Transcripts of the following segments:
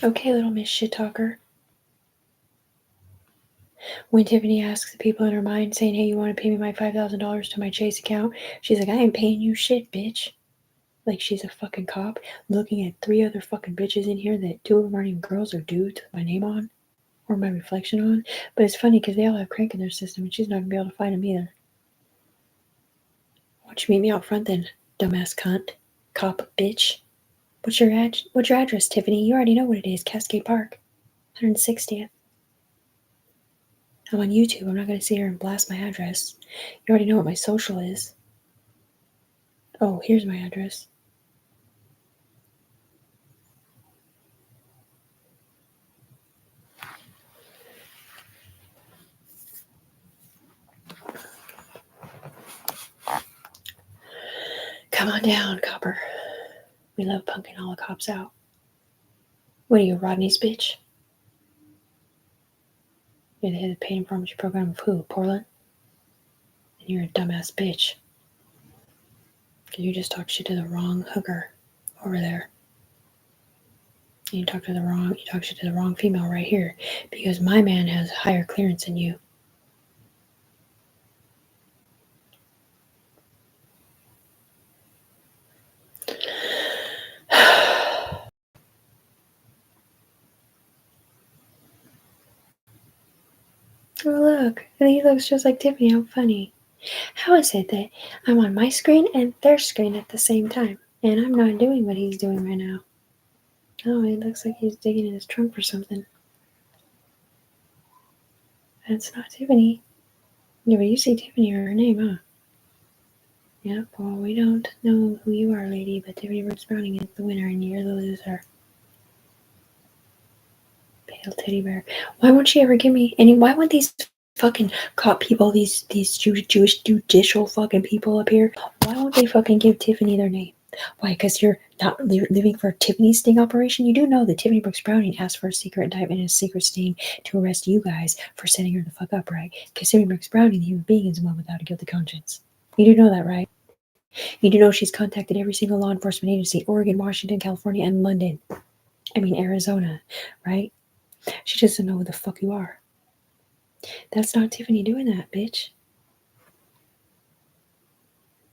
Okay, little Miss Shit Talker. When Tiffany asks the people in her mind, saying, hey, you want to pay me my $5,000 to my Chase account? She's like, I ain't paying you shit, bitch. Like she's a fucking cop looking at 3 other fucking bitches in here that 2 of them aren't even girls or dudes with my name on or my reflection on. But it's funny because they all have crank in their system and she's not going to be able to find them either. Why don't you meet me out front then, dumbass cunt, cop bitch? What's your address, Tiffany? You already know what it is. Cascade Park, 160th. I'm on YouTube. I'm not going to sit here and blast my address. You already know what my social is. Oh, here's my address. Come on down, copper. We love punking all the cops out. What are you, Rodney's bitch? You're the head of the paid information program of who, Portland? And you're a dumbass bitch. Because you just talked shit to the wrong hooker over there. And you talk shit to the wrong female right here. Because my man has higher clearance than you. Oh, look. He looks just like Tiffany. How funny. How is it that I'm on my screen and their screen at the same time? And I'm not doing what he's doing right now. Oh, it looks like he's digging in his trunk for something. That's not Tiffany. Yeah, but you see Tiffany or her name, huh? Yep, well, we don't know who you are, lady, but Tiffany Brooks Browning is the winner and you're the loser. Pale teddy bear. Why won't she ever give me any? Why won't these fucking cop people, these Jewish judicial fucking people up here, why won't they fucking give Tiffany their name? Why? Because you're not living for a Tiffany sting operation? You do know that Tiffany Brooks Browning asked for a secret indictment and a secret sting to arrest you guys for setting her the fuck up, right? Because Tiffany Brooks Browning, the human being, is one without a guilty conscience. You do know that, right? You do know she's contacted every single law enforcement agency, Oregon, Washington, California, and London. I mean, Arizona, right? She doesn't know who the fuck you are. That's not Tiffany doing that, bitch.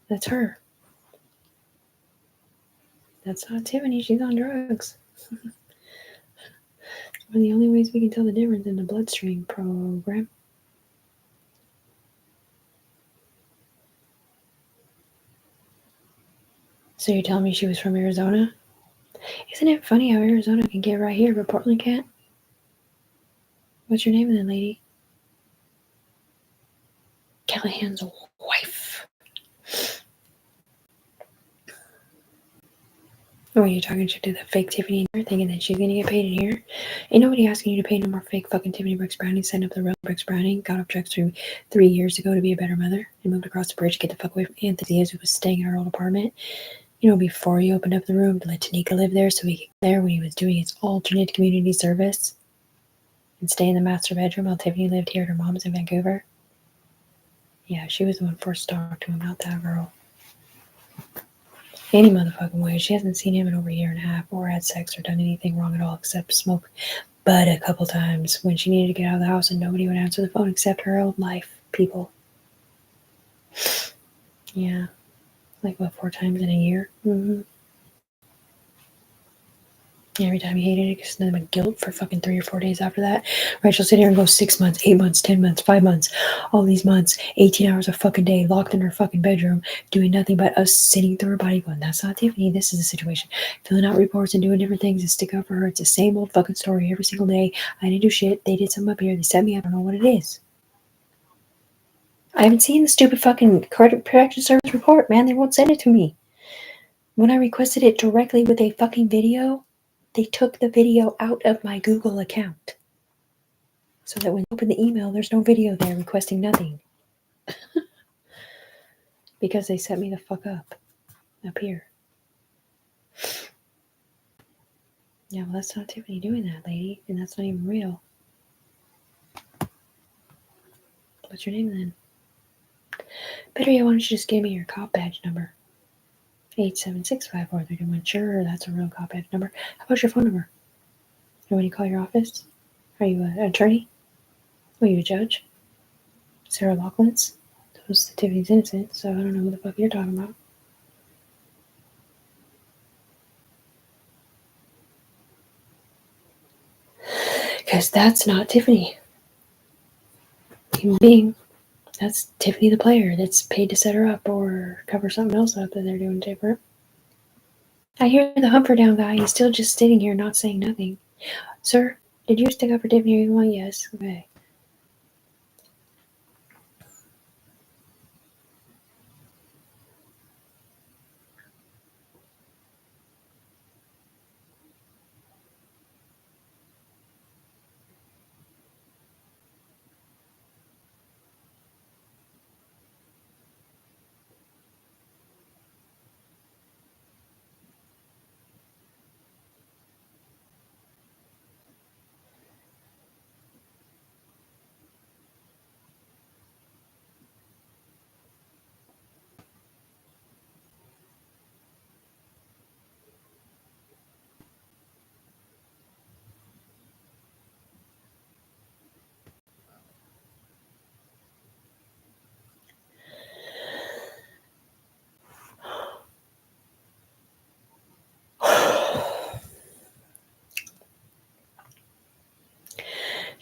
That's her. That's not Tiffany. She's on drugs. One of the only ways we can tell the difference in the bloodstream program. So you're telling me she was from Arizona? Isn't it funny how Arizona can get right here, but Portland can't? What's your name then, lady? Callahan's wife. Oh, you're talking shit to the fake Tiffany and thinking that she's gonna get paid in here? Ain't nobody asking you to pay no more fake fucking Tiffany Brooks Browning. Signed up the real Brooks Browning. Got off drugs 3 years ago to be a better mother and moved across the bridge to get the fuck away from Anthony as he was staying in our old apartment. You know, before he opened up the room to let Tanika live there so he could get there when he was doing his alternate community service and stay in the master bedroom while Tiffany lived here at her mom's in Vancouver. Yeah, she was the one first to talk to him, not that girl. Any motherfucking way. She hasn't seen him in over a year and a half or had sex or done anything wrong at all except smoke bud a couple times when she needed to get out of the house and nobody would answer the phone except her old life people. Yeah. Like, what, 4 times in a year? Mm-hmm. Every time he hated it, because nothing but guilt for fucking 3 or 4 days after that. Right, she'll sit here and go 6 months, 8 months, 10 months, 5 months, all these months, 18 hours a fucking day, locked in her fucking bedroom, doing nothing but us sitting through her body going, that's not Tiffany, this is the situation. Filling out reports and doing different things to stick up for her. It's the same old fucking story every single day. I didn't do shit. They did something up here. They sent me. I don't know what it is. I haven't seen the stupid fucking credit protection service report, man. They won't send it to me. When I requested it directly with a fucking video, they took the video out of my Google account. So that when you open the email, there's no video there requesting nothing. Because they set me the fuck up here. Yeah, well, that's not Tiffany doing that, lady. And that's not even real. What's your name then? Better yet, why don't you just give me your cop badge number? 8765431. Sure, that's a real cop badge number. How about your phone number? What do you call your office? Are you an attorney? Are you a judge? Sarah Loughlin's? Those Tiffany's innocent, so I don't know who the fuck you're talking about. Because that's not Tiffany. Human being. That's Tiffany the player that's paid to set her up or cover something else up that they're doing to her. I hear the humper down guy. He's still just sitting here not saying nothing. Sir, did you stick up for Tiffany? Well, yes. Okay.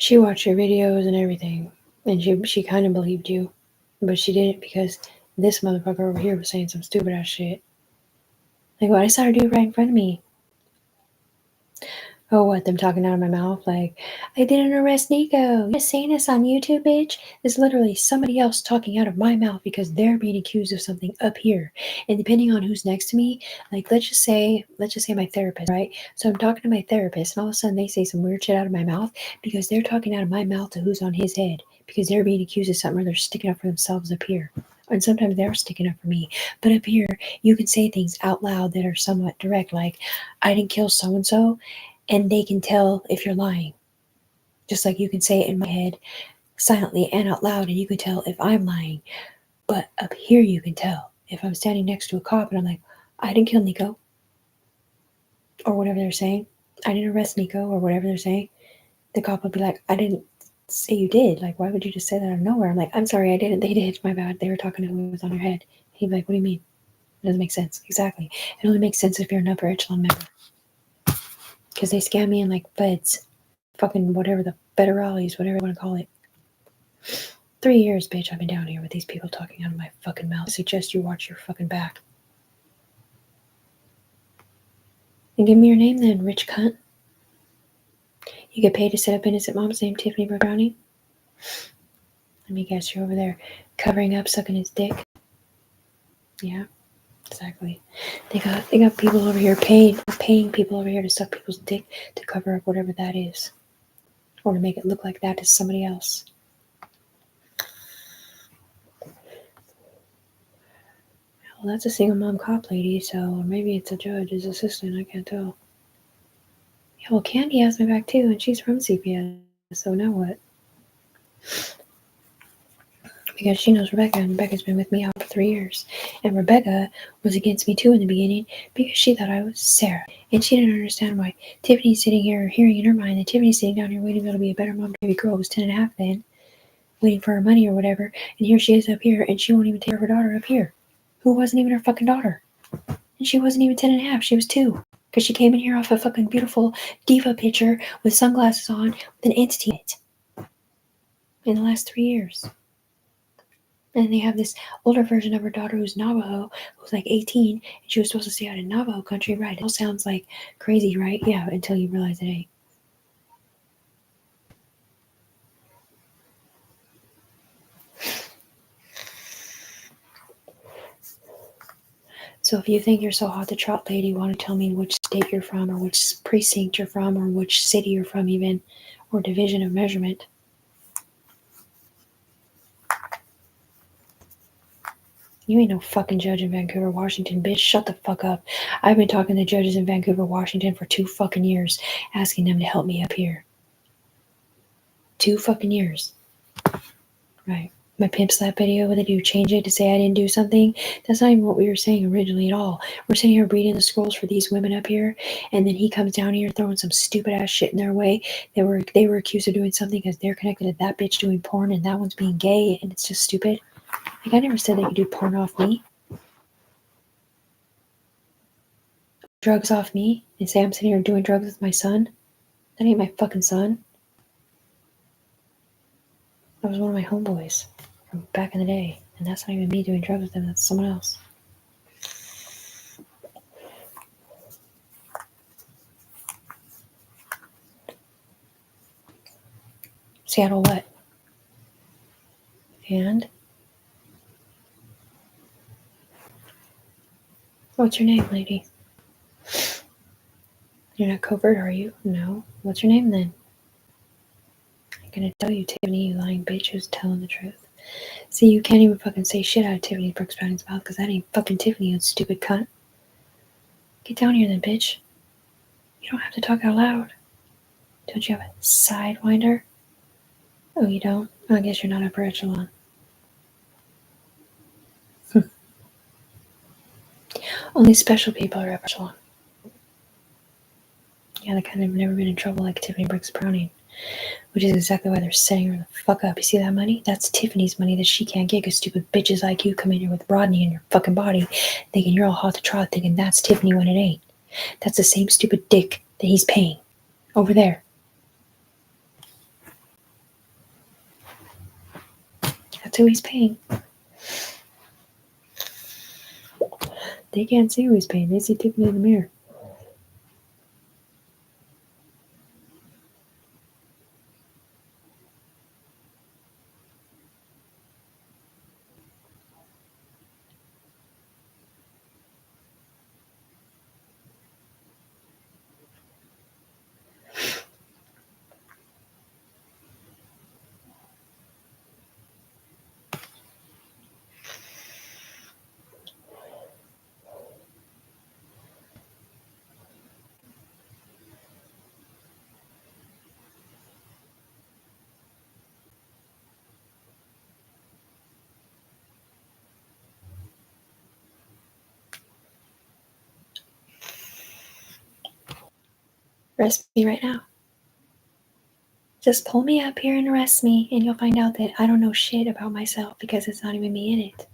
She watched your videos and everything, and she kind of believed you, but she didn't because this motherfucker over here was saying some stupid ass shit. Like, what I saw her do right in front of me. Oh, what, them talking out of my mouth? Like, I didn't arrest Nico. You're saying this on YouTube, bitch? It's literally somebody else talking out of my mouth because they're being accused of something up here. And depending on who's next to me, like, let's just say my therapist, right? So I'm talking to my therapist, and all of a sudden they say some weird shit out of my mouth because they're talking out of my mouth to who's on his head because they're being accused of something or they're sticking up for themselves up here. And sometimes they're sticking up for me. But up here, you can say things out loud that are somewhat direct, like, I didn't kill so-and-so, and they can tell if you're lying. Just like you can say it in my head silently and out loud, and you can tell if I'm lying. But up here, you can tell. If I'm standing next to a cop and I'm like, I didn't kill Nico, or whatever they're saying, I didn't arrest Nico, or whatever they're saying, the cop would be like, I didn't say you did. Like, why would you just say that out of nowhere? I'm like, I'm sorry, I didn't. They did. My bad. They were talking to who was on your head. He'd be like, what do you mean? It doesn't make sense. Exactly. It only makes sense if you're an upper echelon member. Because they scam me in like feds. Fucking whatever the federales, whatever you want to call it. 3 years, bitch, I've been down here with these people talking out of my fucking mouth. I suggest you watch your fucking back. And give me your name then, rich cunt. You get paid to set up innocent mom's name, Tiffany Browning. Let me guess, you're over there covering up, sucking his dick. Yeah, exactly. They got people over here paying people over here to suck people's dick to cover up whatever that is. Or to make it look like that is somebody else. Well, that's a single mom cop lady, so maybe it's a judge's assistant, I can't tell. Yeah, well, Candy has my back too, and she's from CPS, so now what? Because she knows Rebecca, and Rebecca's been with me out for 3 years. And Rebecca was against me too in the beginning because she thought I was Sarah. And she didn't understand why Tiffany's sitting here hearing in her mind that Tiffany's sitting down here waiting to be a better mom. Baby girl was 10 and a half then, waiting for her money or whatever. And here she is up here, and she won't even take care of her daughter up here, who wasn't even her fucking daughter. And she wasn't even 10 and a half, she was 2. Because she came in here off a fucking beautiful diva picture with sunglasses on with an entity in it. In the last 3 years. And they have this older version of her daughter who's Navajo, who's like 18, and she was supposed to stay out in Navajo country, right? It all sounds like crazy, right? Yeah, until you realize it ain't. So if you think you're so hot the trot lady, want to tell me which state you're from, or which precinct you're from, or which city you're from even, or division of measurement. You ain't no fucking judge in Vancouver, Washington, bitch. Shut the fuck up. I've been talking to judges in Vancouver, Washington for 2 fucking years, asking them to help me up here. 2 fucking years. Right. my pimp slap video, what they do, change it to say I didn't do something. That's not even what we were saying originally at all. We're sitting here reading the scrolls for these women up here, and then he comes down here throwing some stupid ass shit in their way. They were accused of doing something because they're connected to that bitch doing porn, and that one's being gay, and it's just stupid. Like, I never said they could do porn off me, drugs off me, and say I'm sitting here doing drugs with my son. That ain't my fucking son. That was one of my homeboys from back in the day, and that's not even me doing drugs with them. That's someone else. Seattle what? And? What's your name, lady? You're not covert, are you? No. What's your name then? I'm gonna tell you, Tiffany, you lying bitch who's telling the truth. See, you can't even fucking say shit out of Tiffany Brooks Browning's mouth because that ain't fucking Tiffany, you stupid cunt. Get down here then, bitch. You don't have to talk out loud. Don't you have a sidewinder? Oh, you don't? I guess you're not upper echelon. Only special people are upper echelon. Yeah, the kind that have never been in trouble like Tiffany Brooks Browning. Which is exactly why they're setting her the fuck up. You see that money? That's Tiffany's money that she can't get because stupid bitches like you come in here with Rodney in your fucking body thinking you're all hot to trot, thinking that's Tiffany when it ain't. That's the same stupid dick that he's paying. Over there. That's who he's paying. They can't see who he's paying. They see Tiffany in the mirror. Arrest me right now. Just pull me up here and arrest me, and you'll find out that I don't know shit about myself because it's not even me in it.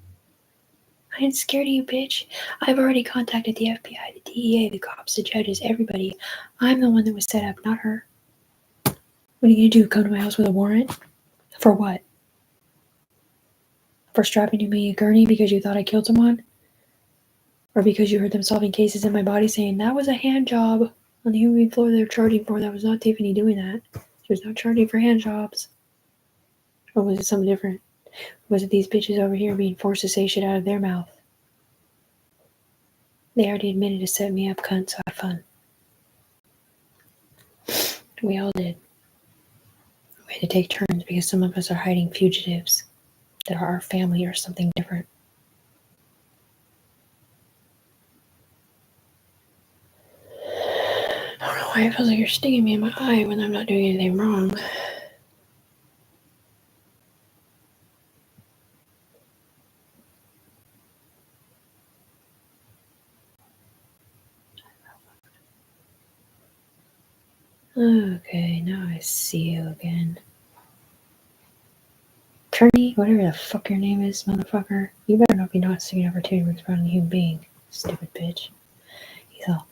I ain't scared of you, bitch. I've already contacted the FBI, the DEA, the cops, the judges, everybody. I'm the one that was set up, not her. What are you gonna do? Come to my house with a warrant? For what? For strapping to me a gurney because you thought I killed someone? Or because you heard them solving cases in my body saying that was a hand job on the human floor they were charging for? That was not Tiffany doing that. She was not charging for hand jobs. Or was it something different? Was it these bitches over here being forced to say shit out of their mouth? They already admitted to set me up, cunt, so have fun. We all did. We had to take turns because some of us are hiding fugitives that are our family or something different. I don't know why it feels like you're stinging me in my eye when I'm not doing anything wrong. Okay, now I see you again. Kearney, whatever the fuck your name is, motherfucker. You better not be not sticking up for Tiffany Brooks Brown, a human being. Stupid bitch. He's all,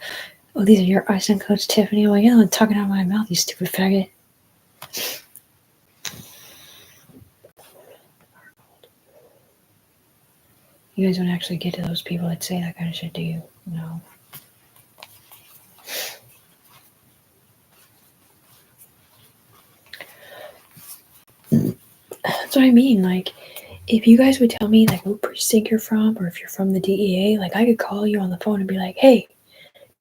oh, these are your icing codes, Tiffany. Oh, yeah, I'm talking out of my mouth, you stupid faggot. You guys don't actually get to those people that say that kind of shit, do you? No. That's what I mean. Like, if you guys would tell me, like, what precinct you're from, or if you're from the DEA, like, I could call you on the phone and be like, hey,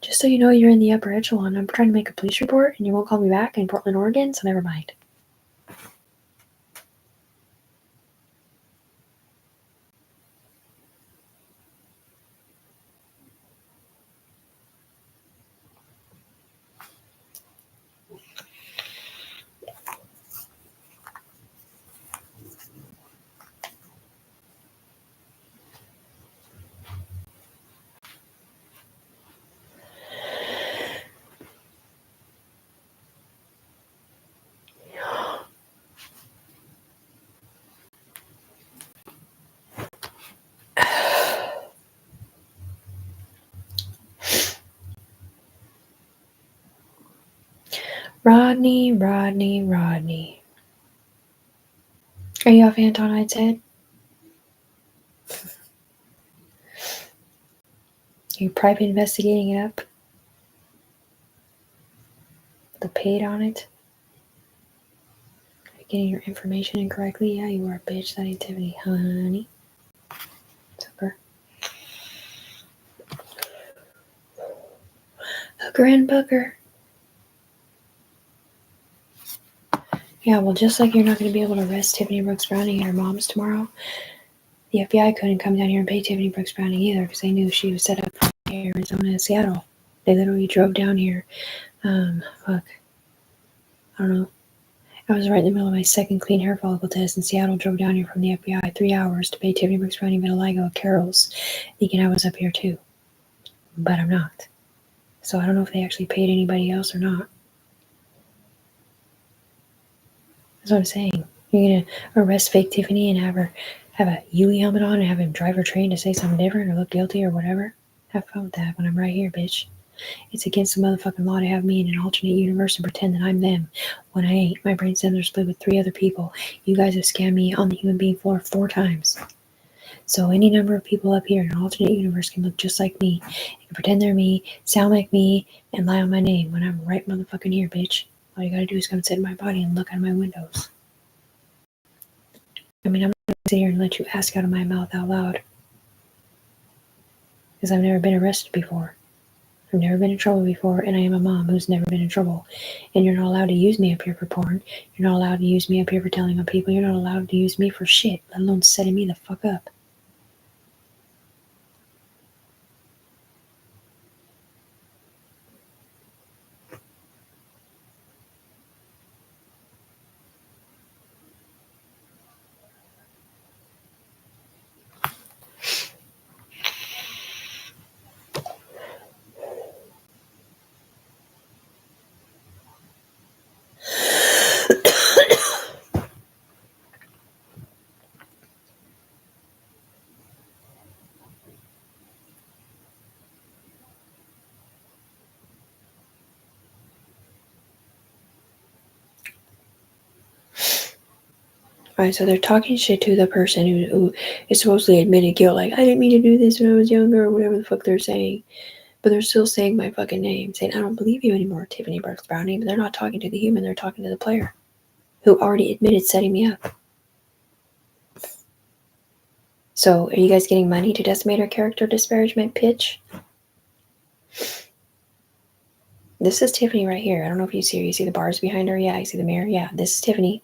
just so you know, you're in the upper echelon. I'm trying to make a police report, and you won't call me back in Portland, Oregon, so never mind. Rodney, Rodney, Rodney. Are you off Anton Knight's head? Are you private investigating it up? The paid on it? Are you getting your information incorrectly? Yeah, you are, bitch. That ain't Tiffany, honey. Super. Hooker and Booker. Yeah, well, just like you're not going to be able to arrest Tiffany Brooks Browning at her mom's tomorrow, the FBI couldn't come down here and pay Tiffany Brooks Browning either because they knew she was set up for Arizona and Seattle. They literally drove down here. I don't know. I was right in the middle of my second clean hair follicle test, and Seattle drove down here from the FBI 3 hours to pay Tiffany Brooks Browning vitiligo at Carol's, thinking I was up here too. But I'm not. So I don't know if they actually paid anybody else or not. That's what I'm saying. You're gonna arrest fake Tiffany and have her have a Huey helmet on and have him drive her train to say something different or look guilty or whatever? Have fun with that when I'm right here, bitch. It's against the motherfucking law to have me in an alternate universe and pretend that I'm them when I ain't. My brain cells are split with 3 other people. You guys have scammed me on the human being floor 4 times. So any number of people up here in an alternate universe can look just like me and pretend they're me, sound like me, and lie on my name when I'm right motherfucking here, bitch. All you gotta do is come sit in my body and look out of my windows. I mean, I'm not gonna sit here and let you ask out of my mouth out loud. Because I've never been arrested before. I've never been in trouble before, and I am a mom who's never been in trouble. And you're not allowed to use me up here for porn. You're not allowed to use me up here for telling on people. You're not allowed to use me for shit, let alone setting me the fuck up. Alright, so they're talking shit to the person who is supposedly admitted guilt, like, I didn't mean to do this when I was younger, or whatever the fuck they're saying. But they're still saying my fucking name, saying, I don't believe you anymore, Tiffany Brooks Browning. But they're not talking to the human, they're talking to the player who already admitted setting me up. So, are you guys getting money to decimate our character disparagement pitch? This is Tiffany right here. I don't know if you see her. You see the bars behind her? Yeah, you see the mirror? Yeah, this is Tiffany.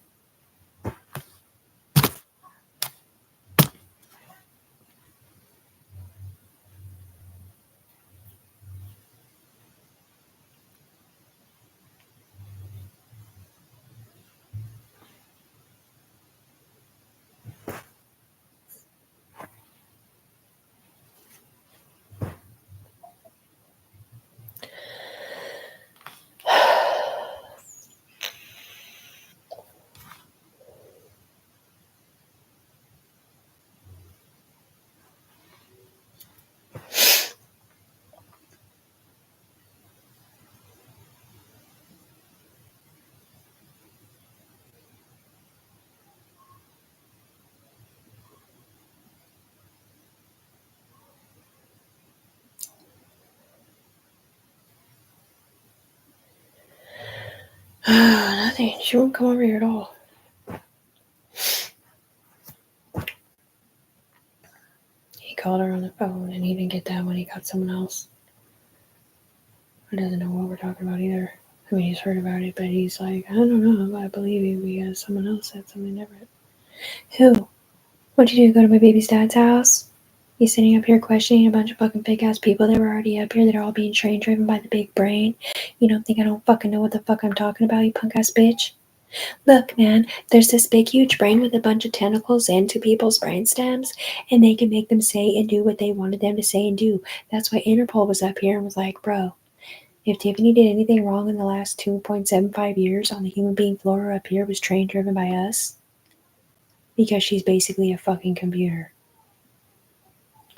Nothing. She won't come over here at all. He called her on the phone and he didn't get that when he got someone else. He doesn't know what we're talking about either. I mean, he's heard about it, but he's like, I don't know, I believe you because someone else said something different. Who? What'd you do? Go to my baby's dad's house? You sitting up here questioning a bunch of fucking fake ass people that were already up here that are all being train driven by the big brain? You don't think I don't fucking know what the fuck I'm talking about, you punk ass bitch? Look, man, there's this big huge brain with a bunch of tentacles into people's brain stems, and they can make them say and do what they wanted them to say and do. That's why Interpol was up here and was like, bro, if Tiffany did anything wrong in the last 2.75 years on the human being floor up here, was train driven by us, because she's basically a fucking computer.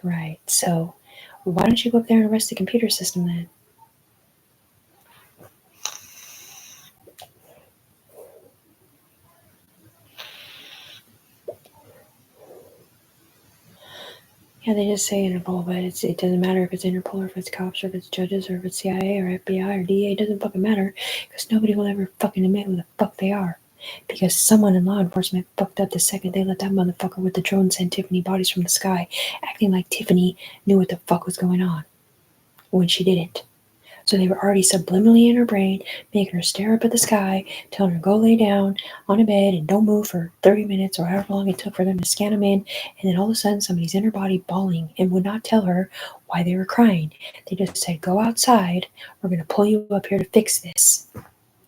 Right, so why don't you go up there and arrest the computer system then? Yeah, they just say Interpol, but it doesn't matter if it's Interpol or if it's cops or if it's judges or if it's CIA or FBI or DA. It doesn't fucking matter because nobody will ever fucking admit who the fuck they are. Because someone in law enforcement fucked up the second they let that motherfucker with the drone send Tiffany bodies from the sky, acting like Tiffany knew what the fuck was going on when she didn't. So they were already subliminally in her brain, making her stare up at the sky, telling her go lay down on a bed and don't move for 30 minutes or however long it took for them to scan them in. And then all of a sudden, somebody's in her body bawling and would not tell her why they were crying. They just said, go outside. We're going to pull you up here to fix this.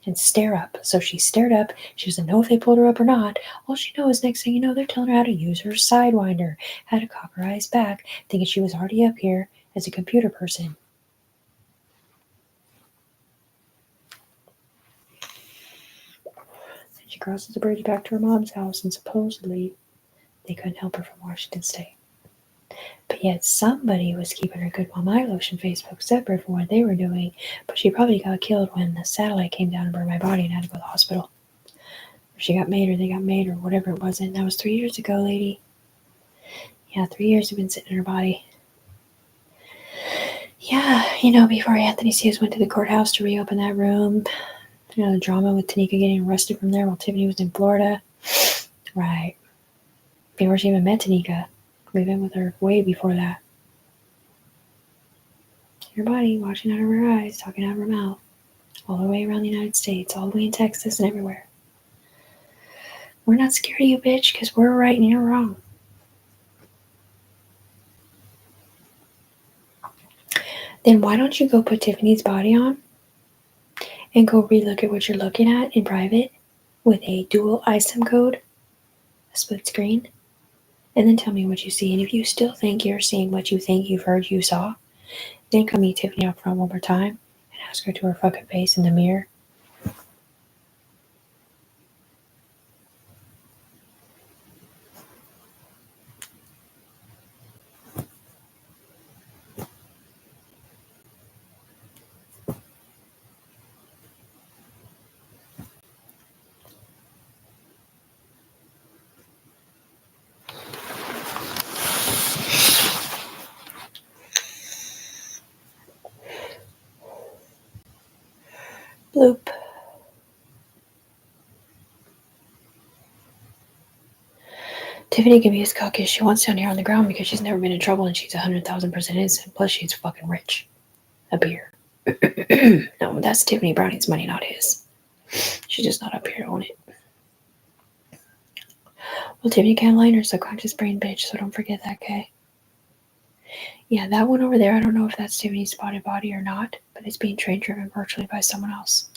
And stare up. So she stared up. She doesn't know if they pulled her up or not. All she knows, next thing you know, they're telling her how to use her sidewinder, how to cock her eyes back, thinking she was already up here as a computer person. She crosses the bridge back to her mom's house, and supposedly they couldn't help her from Washington State. But yet somebody was keeping her Good Mom Eye Lotion Facebook separate from what they were doing, but she probably got killed when the satellite came down and burned my body and had to go to the hospital. Or she got made or they got made or whatever it was, and that was 3 years ago, lady. Yeah, 3 years have been sitting in her body. Yeah, before Anthony Sears went to the courthouse to reopen that room, the drama with Tanika getting arrested from there while Tiffany was in Florida. Right. Before she even met Tanika. We've been with her way before that. Her body, watching out of her eyes, talking out of her mouth, all the way around the United States, all the way in Texas and everywhere. We're not scared of you, bitch, because we're right and you're wrong. Then why don't you go put Tiffany's body on and go relook at what you're looking at in private with a dual ISIM code, a split screen, and then tell me what you see. And if you still think you're seeing what you think you've heard you saw, then come meet Tiffany up front one more time and ask her to her fucking face in the mirror. Bloop. Tiffany can be as cocky as she wants down here on the ground because she's never been in trouble and she's 100,000% innocent. Plus, she's fucking rich. Up here. No, that's Tiffany Browning's money, not his. She's just not up here to own it. Well, Tiffany can't lie in her subconscious brain, bitch, so don't forget that, okay? Yeah, that one over there, I don't know if that's Tiffany's spotted body or not, but it's being train driven virtually by someone else.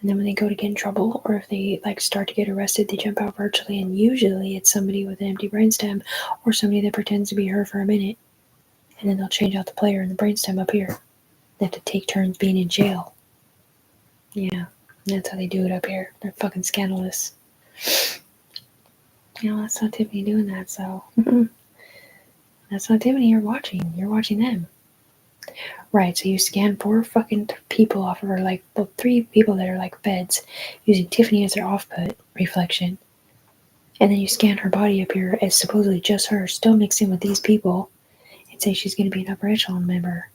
And then when they go to get in trouble, or if they start to get arrested, they jump out virtually, and usually it's somebody with an empty brainstem or somebody that pretends to be her for a minute, and then they'll change out the player and the brainstem up here. They have to take turns being in jail. Yeah, that's how they do it up here. They're fucking scandalous. That's not Tiffany doing that, so that's not Tiffany you're watching. You're watching them. Right, so you scan 4 fucking people off of her, 3 people that are like feds, using Tiffany as their off-put reflection. And then you scan her body up here as supposedly just her, still mixed in with these people, and say she's going to be an upper echelon member.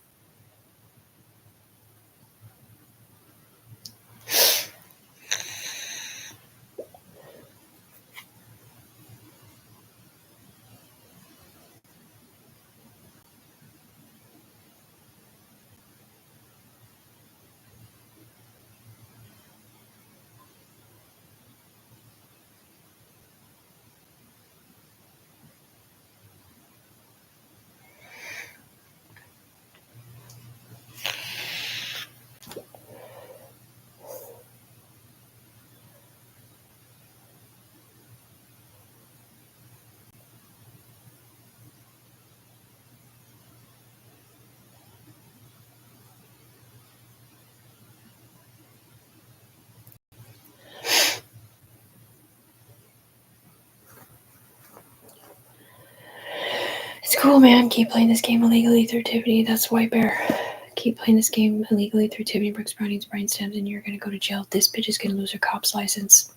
It's cool, man. Keep playing this game illegally through Tiffany. That's White Bear. Keep playing this game illegally through Tiffany Brooks Browning's brainstems, and you're going to go to jail. This bitch is going to lose her cop's license.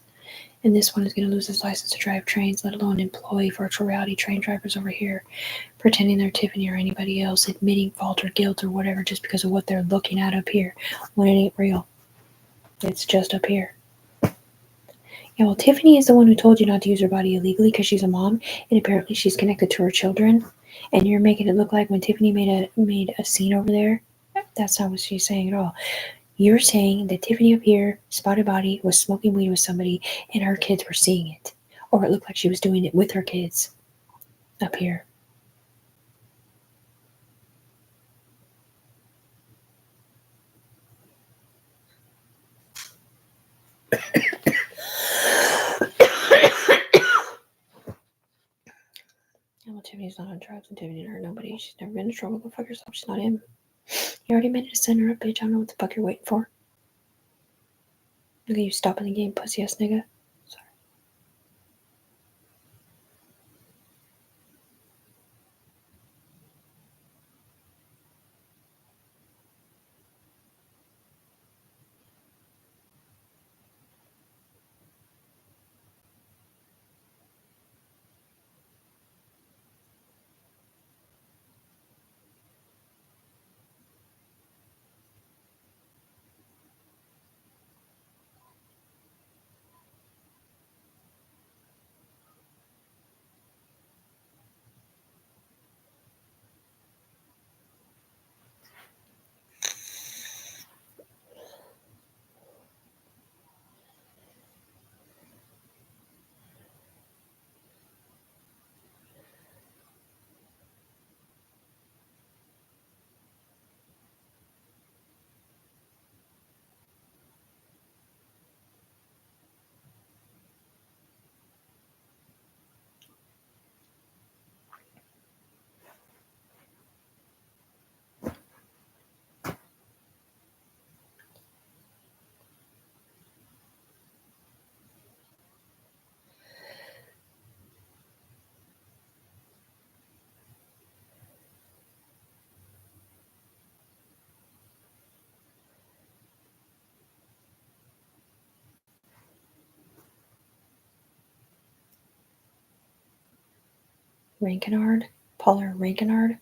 And this one is going to lose his license to drive trains, let alone employ virtual reality train drivers over here, pretending they're Tiffany or anybody else, admitting fault or guilt or whatever just because of what they're looking at up here when it ain't real. It's just up here. Yeah, well, Tiffany is the one who told you not to use her body illegally because she's a mom, and apparently she's connected to her children. And you're making it look like when Tiffany made a scene over there, that's not what she's saying at all. You're saying that Tiffany up here, spotted body, was smoking weed with somebody, and her kids were seeing it, or it looked like she was doing it with her kids up here. Well, Tiffany's not on drugs, and Tiffany didn't hurt nobody. She's never been in trouble. Go fuck yourself. She's not him. You already made it to send her up, bitch. I don't know what the fuck you're waiting for. Look at you stopping the game, pussy ass nigga. Sorry. Rankinard? Paula Rankinard?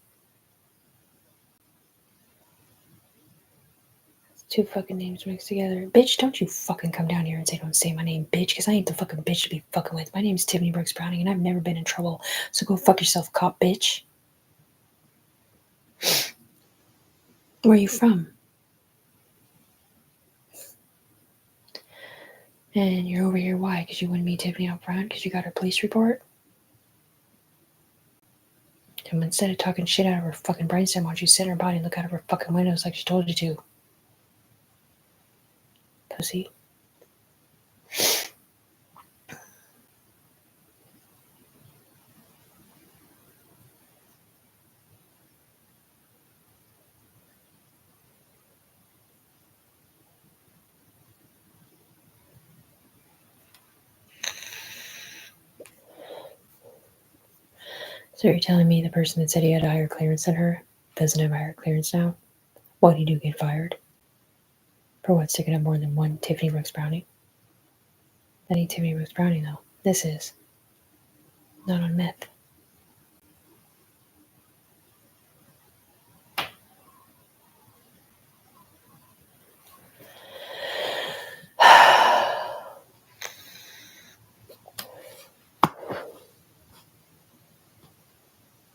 Two fucking names mixed together. Bitch, don't you fucking come down here and don't say my name, bitch, because I ain't the fucking bitch to be fucking with. My name's Tiffany Brooks Browning, and I've never been in trouble. So go fuck yourself, cop, bitch. Where are you from? And you're over here, why? Because you wouldn't meet Tiffany out front? Because you got her police report? And instead of talking shit out of her fucking brainstem, why don't you sit in her body and look out of her fucking windows like she told you to? Pussy. So you're telling me the person that said he had a higher clearance than her doesn't have a higher clearance now? Why did you get fired? For what, sticking up more than one Tiffany Brooks Browning? That ain't Tiffany Brooks Browning, though. This is. Not on meth.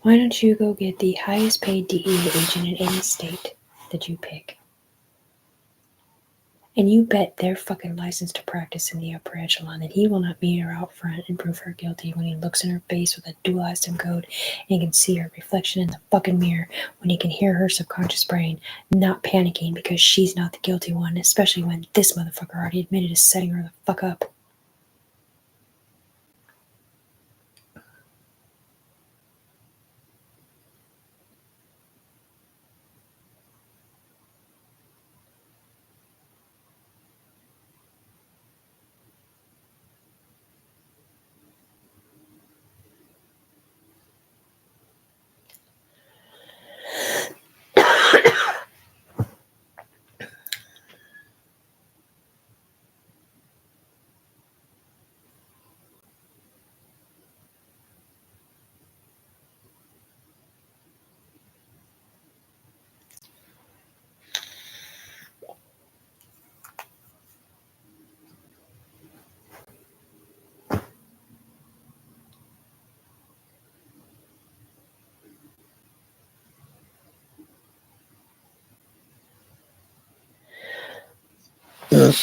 Why don't you go get the highest paid DEA agent in any state that you pick? And you bet their fucking license to practice in the upper echelon that he will not meet her out front and prove her guilty when he looks in her face with a dual ISIM code and he can see her reflection in the fucking mirror, when he can hear her subconscious brain not panicking because she's not the guilty one, especially when this motherfucker already admitted to setting her the fuck up. Then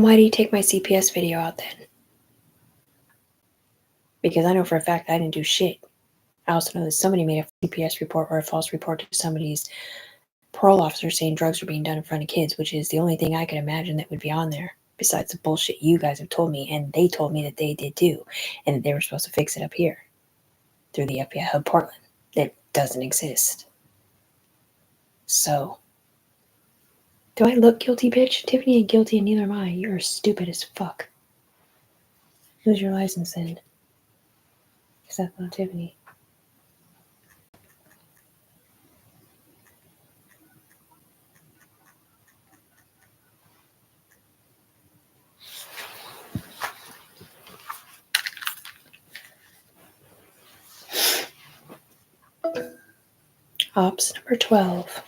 why do you take my CPS video out then? Because I know for a fact I didn't do shit. I also know that somebody made a CPS report or a false report to somebody's parole officer saying drugs were being done in front of kids, which is the only thing I could imagine that would be on there, besides the bullshit you guys have told me, and they told me that they did too, and that they were supposed to fix it up here through the FBI hub Portland. That doesn't exist. So, do I look guilty, bitch? Tiffany ain't guilty, and neither am I. You're stupid as fuck. Who's your license then? Because that's not Tiffany. Ops number 12.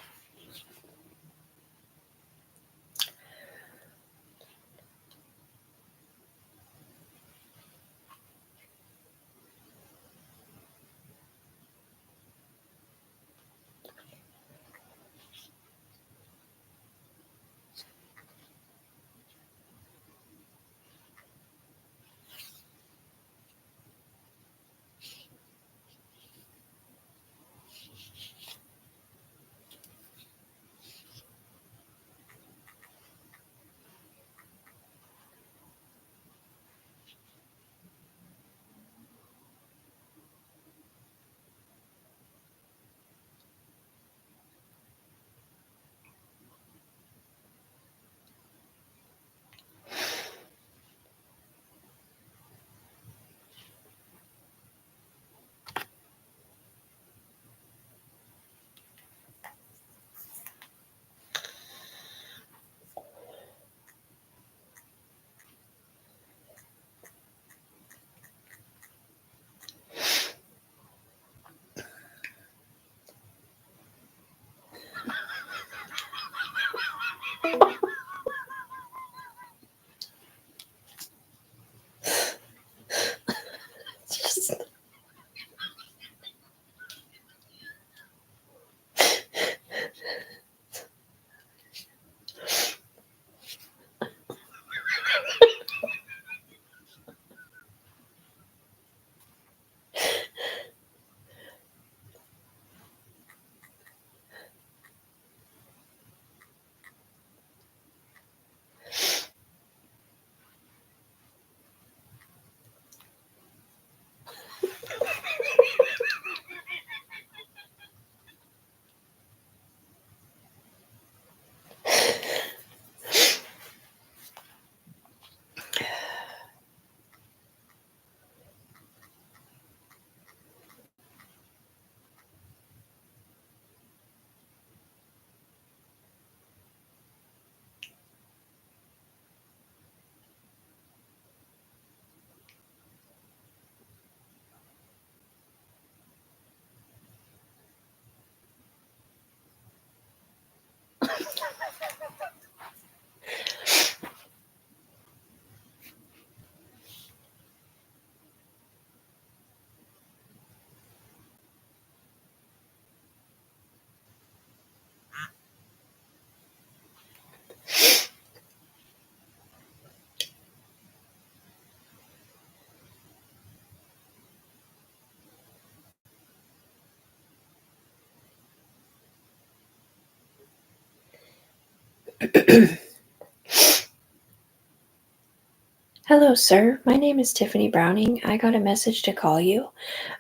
Hello, sir. My name is Tiffany Browning. I got a message to call you.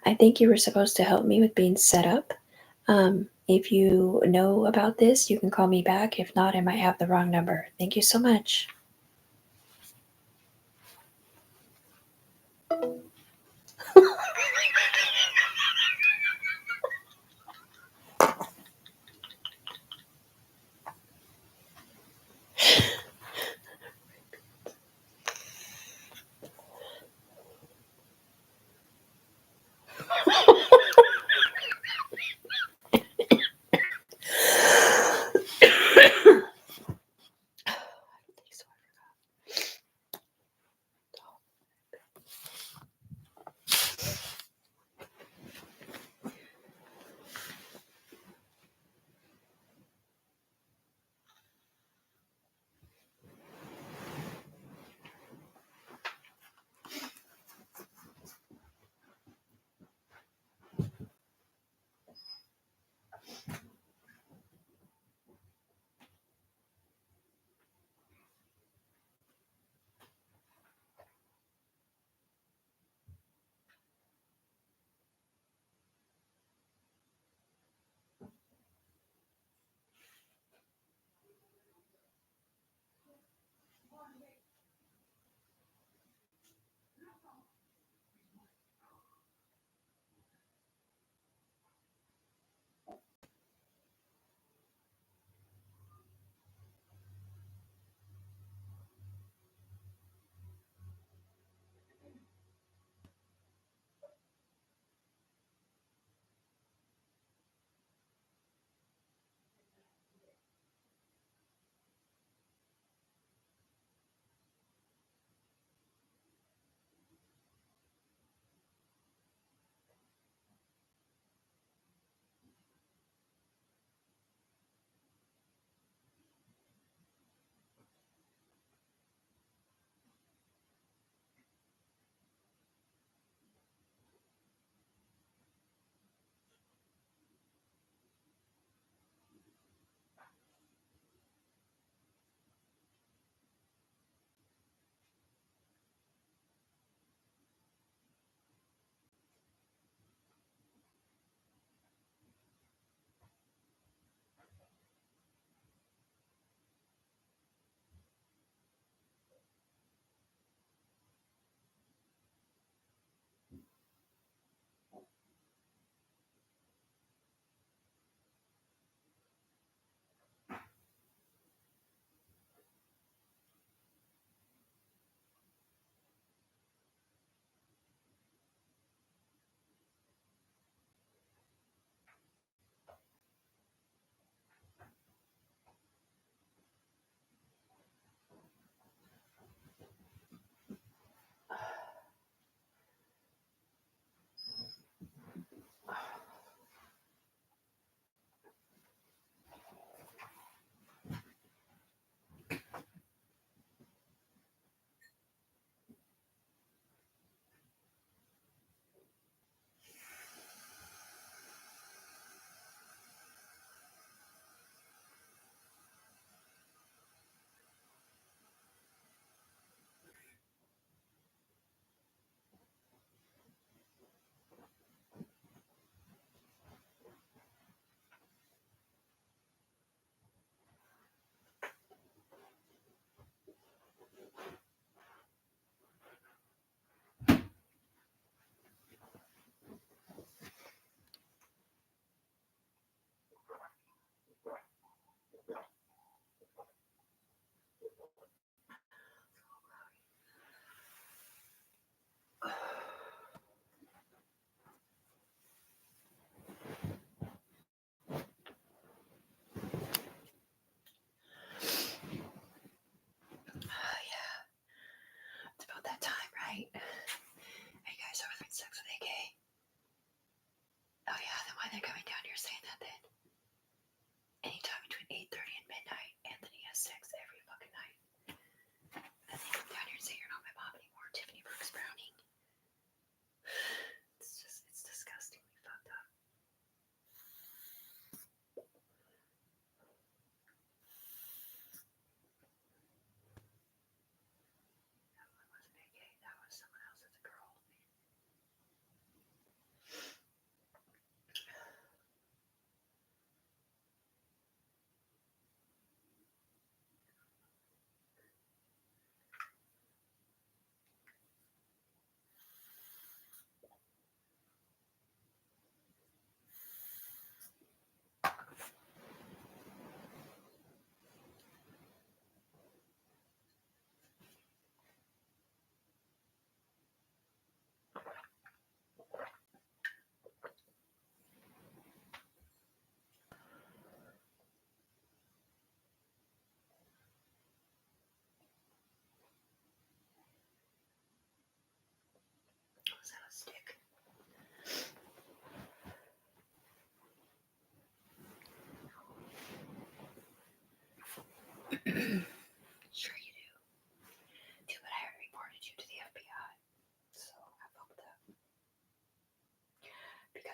I think you were supposed to help me with being set up. If you know about this, you can call me back. If not, I might have the wrong number. Thank you so much.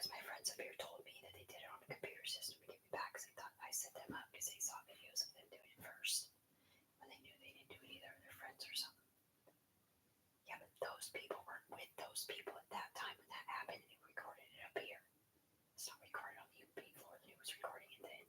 because my friends up here told me that they did it on the computer system to get me back because they thought I set them up because they saw videos of them doing it first when they knew they didn't do it either, their friends or something. Yeah, but those people weren't with those people at that time when that happened and they recorded it up here. It's not recorded on the UP floor that it was recording it then.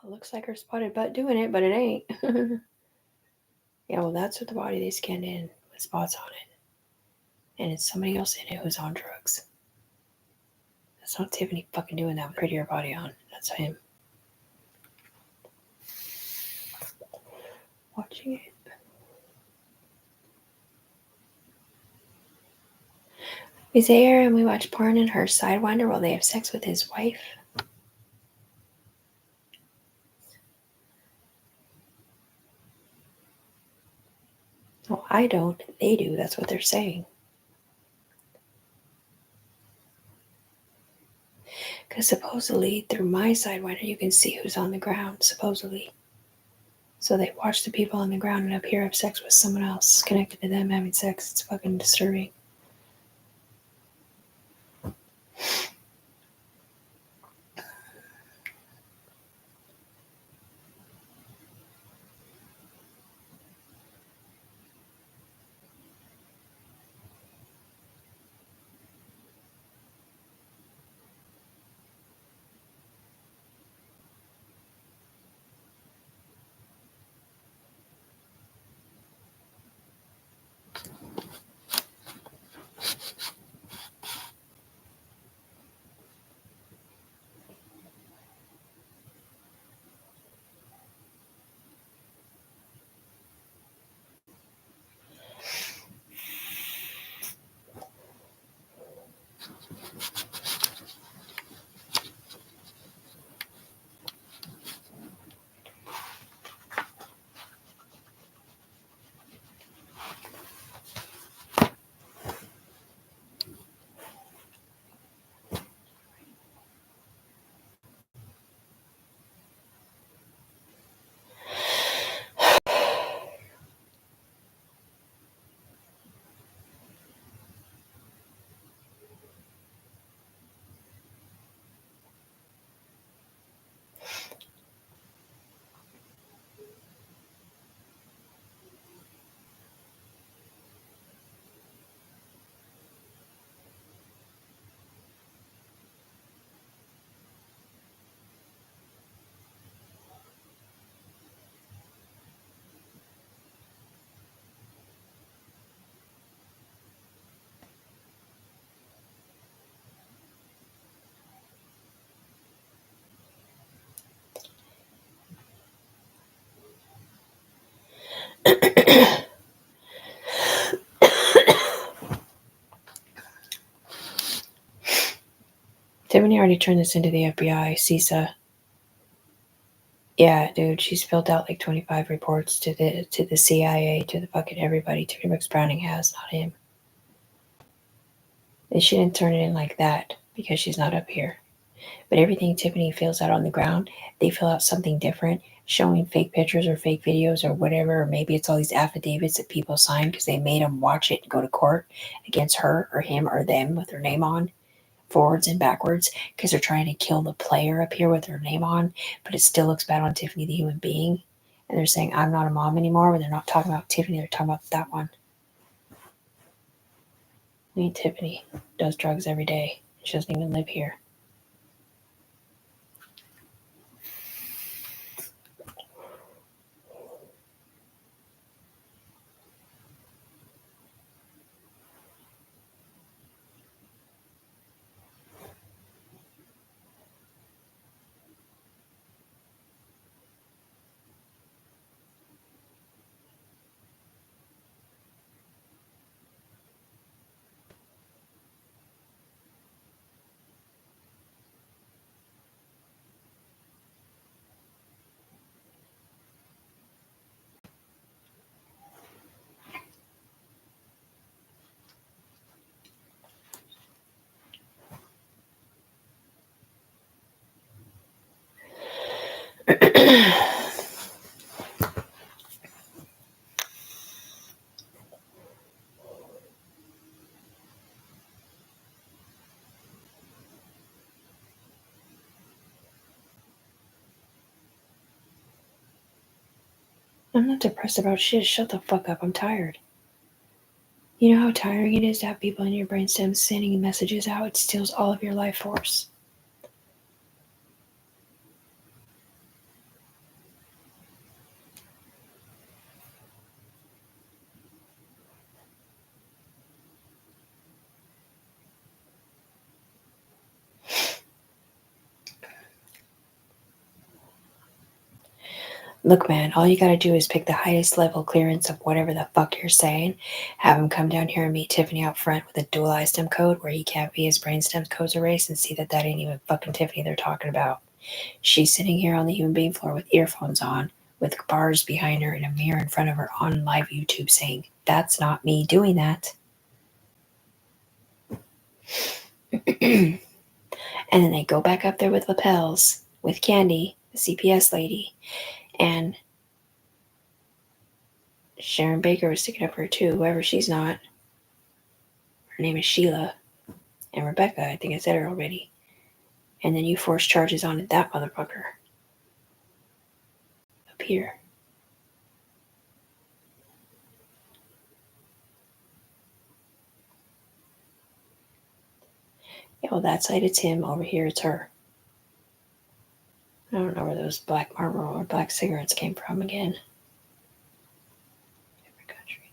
It looks like her spotted butt doing it, but it ain't. Yeah, well, that's what the body they scanned in with spots on it. And it's somebody else in it who's on drugs. That's not Tiffany fucking doing that prettier body on. That's him. Watching it. We sit here and we watch porn in her sidewinder while they have sex with his wife. Well, I don't. They do. That's what they're saying. Because supposedly through my sidewinder you can see who's on the ground, supposedly. So they watch the people on the ground and up here have sex with someone else connected to them having sex. It's fucking disturbing. Tiffany already turned this into the FBI, CISA. Yeah, dude, she's filled out like 25 reports to the CIA, to the fucking everybody. Tiffany Brooks Browning has, not him. And she didn't turn it in like that because she's not up here. But everything Tiffany fills out on the ground, they fill out something different, showing fake pictures or fake videos or whatever. Or maybe it's all these affidavits that people sign because they made them watch it and go to court against her or him or them with their name on, forwards and backwards, because they're trying to kill the player up here with their name on, but it still looks bad on Tiffany, the human being. And they're saying, I'm not a mom anymore, but they're not talking about Tiffany, they're talking about that one. Me and Tiffany does drugs every day. She doesn't even live here. I'm not depressed about shit. Shut the fuck up. I'm tired. You know how tiring it is to have people in your brainstem sending messages out? It steals all of your life force. Look, man, all you gotta do is pick the highest level clearance of whatever the fuck you're saying, have him come down here and meet Tiffany out front with a dual iStem code where he can't be his brainstem codes erased, and see that that ain't even fucking Tiffany they're talking about. She's sitting here on the human being floor with earphones on, with bars behind her and a mirror in front of her on live YouTube saying, "That's not me doing that." And then they go back up there with lapels, with Candy, the CPS lady, and Sharon Baker was sticking up for her too, whoever she's not. Her name is Sheila. And Rebecca, I think I said her already. And then you force charges on that motherfucker. Up here. Yeah, well, that side it's him. Over here it's her. I don't know where those black Marlboro or black cigarettes came from again. Different country.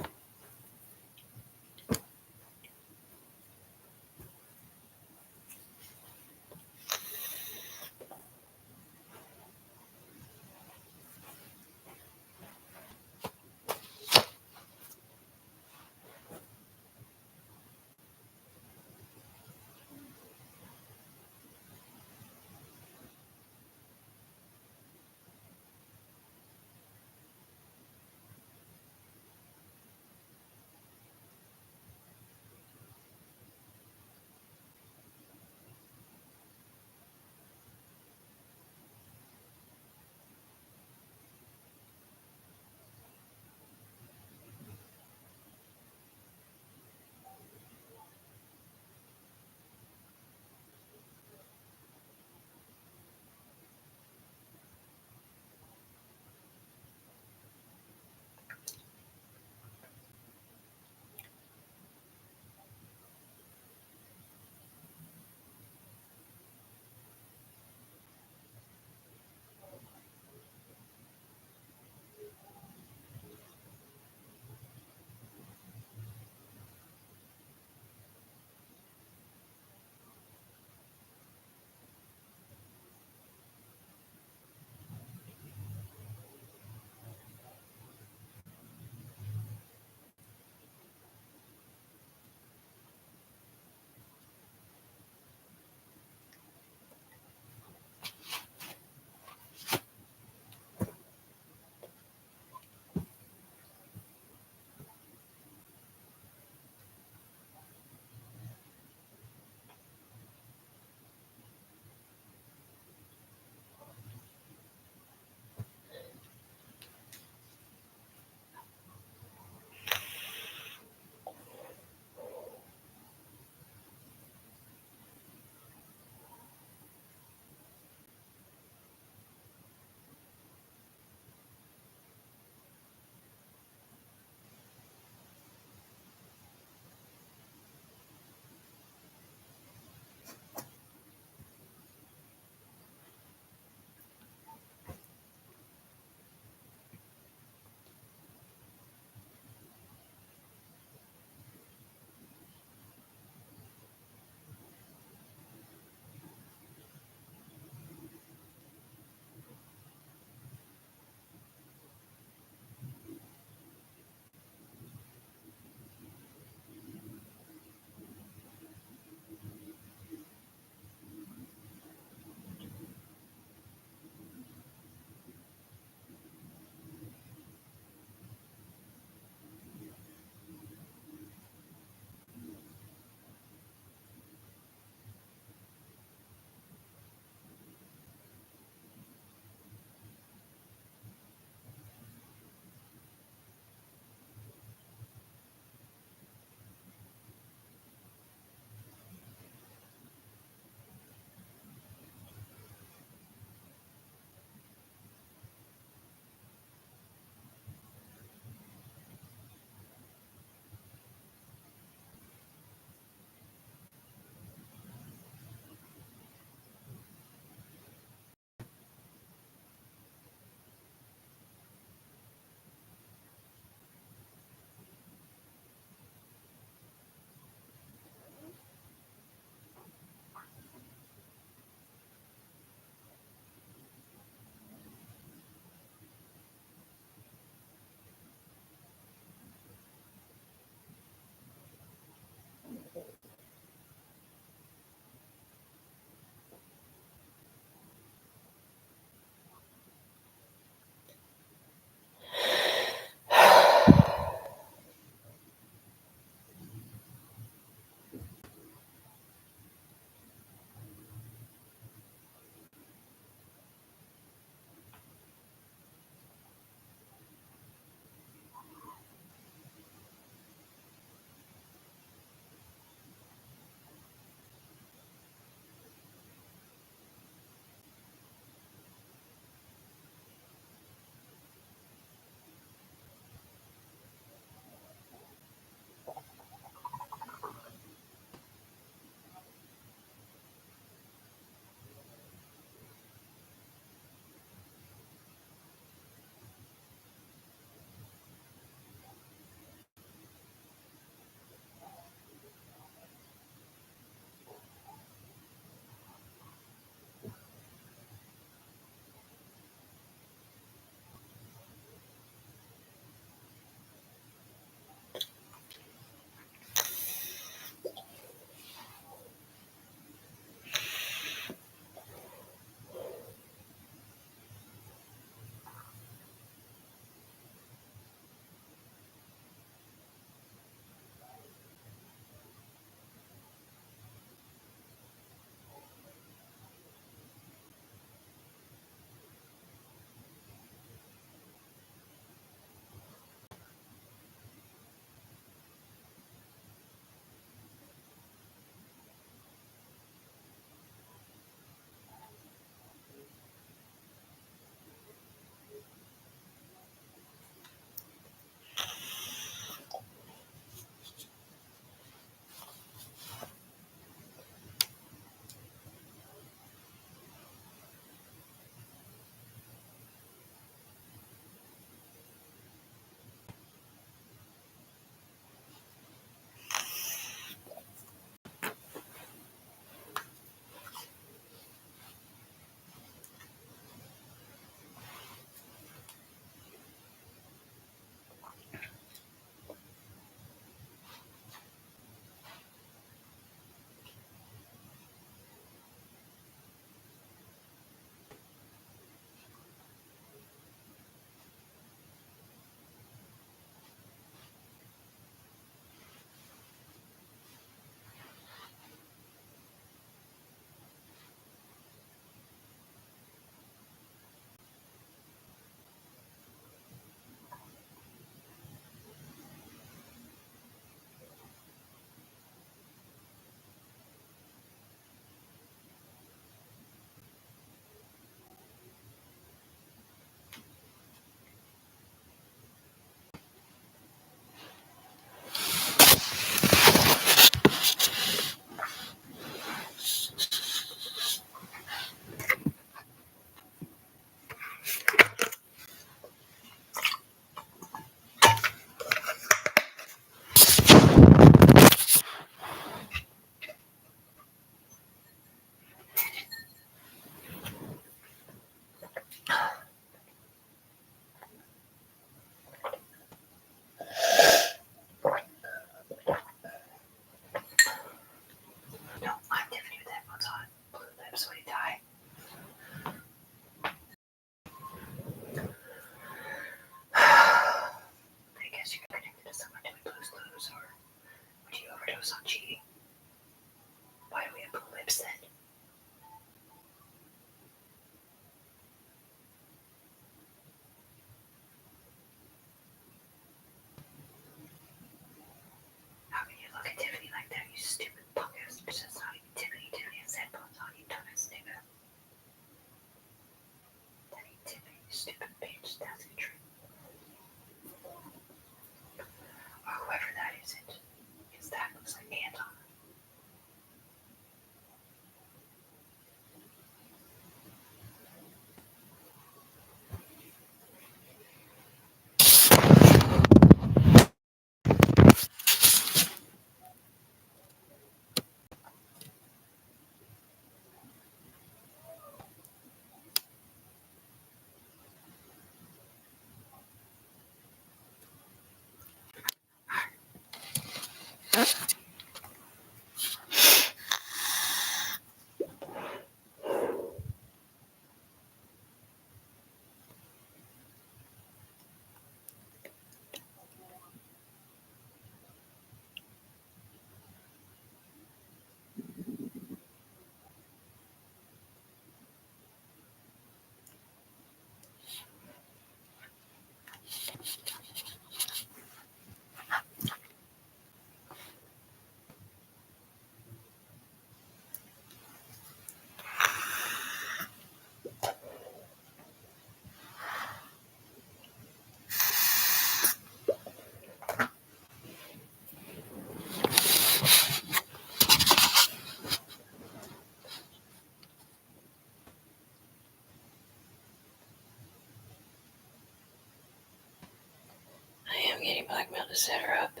set her up.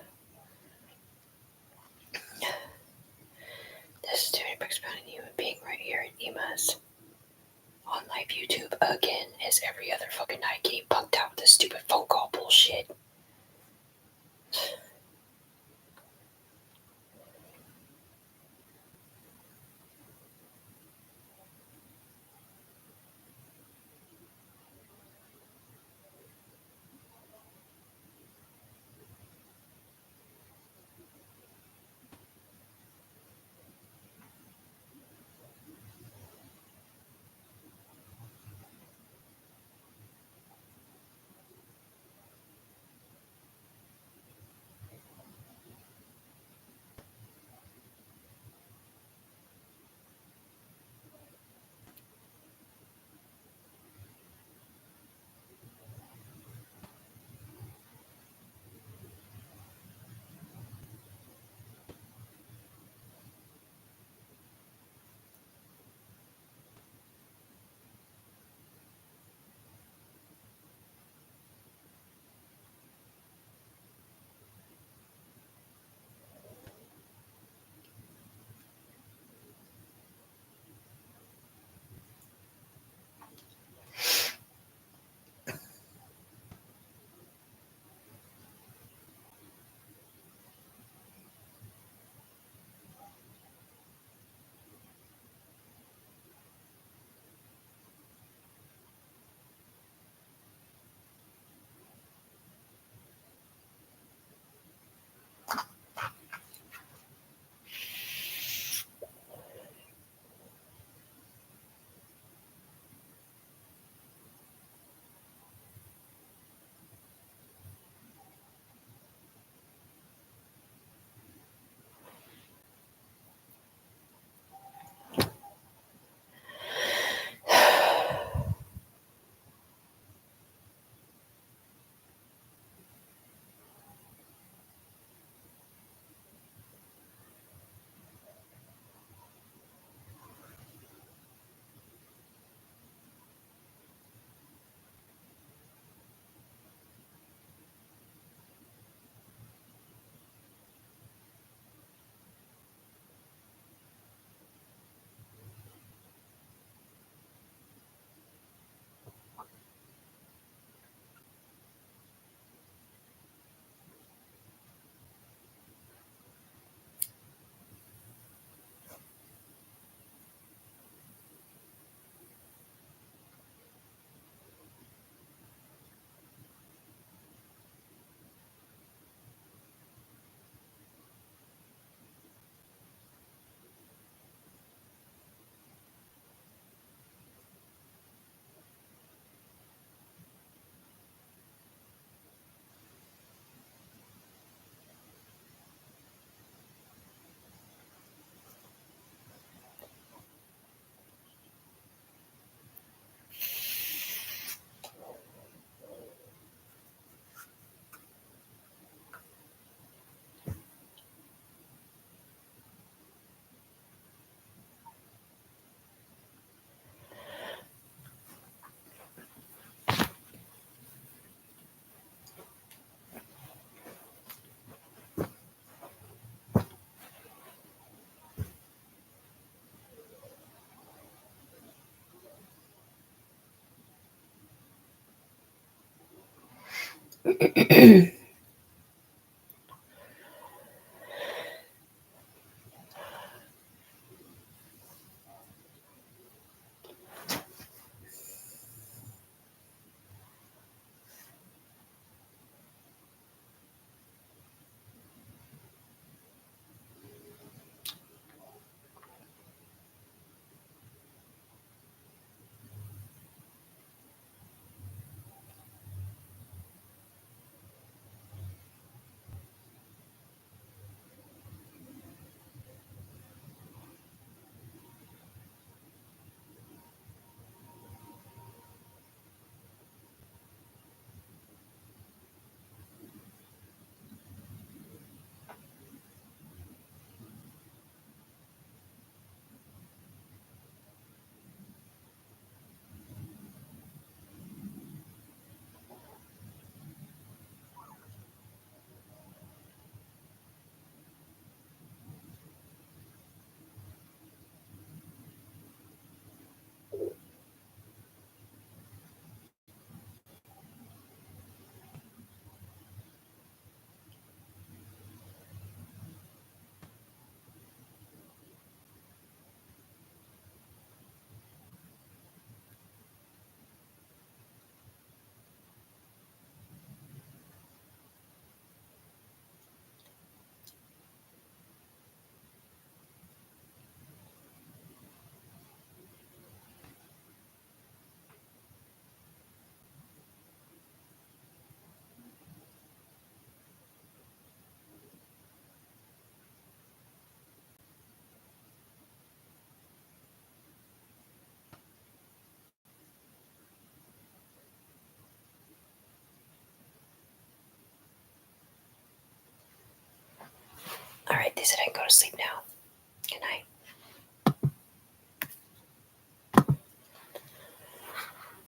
This is Tiffany Brooks about a human being right here at Ima's on live YouTube again, as every other fucking night, getting punked out with this stupid phone call bullshit. go to sleep now. Good night.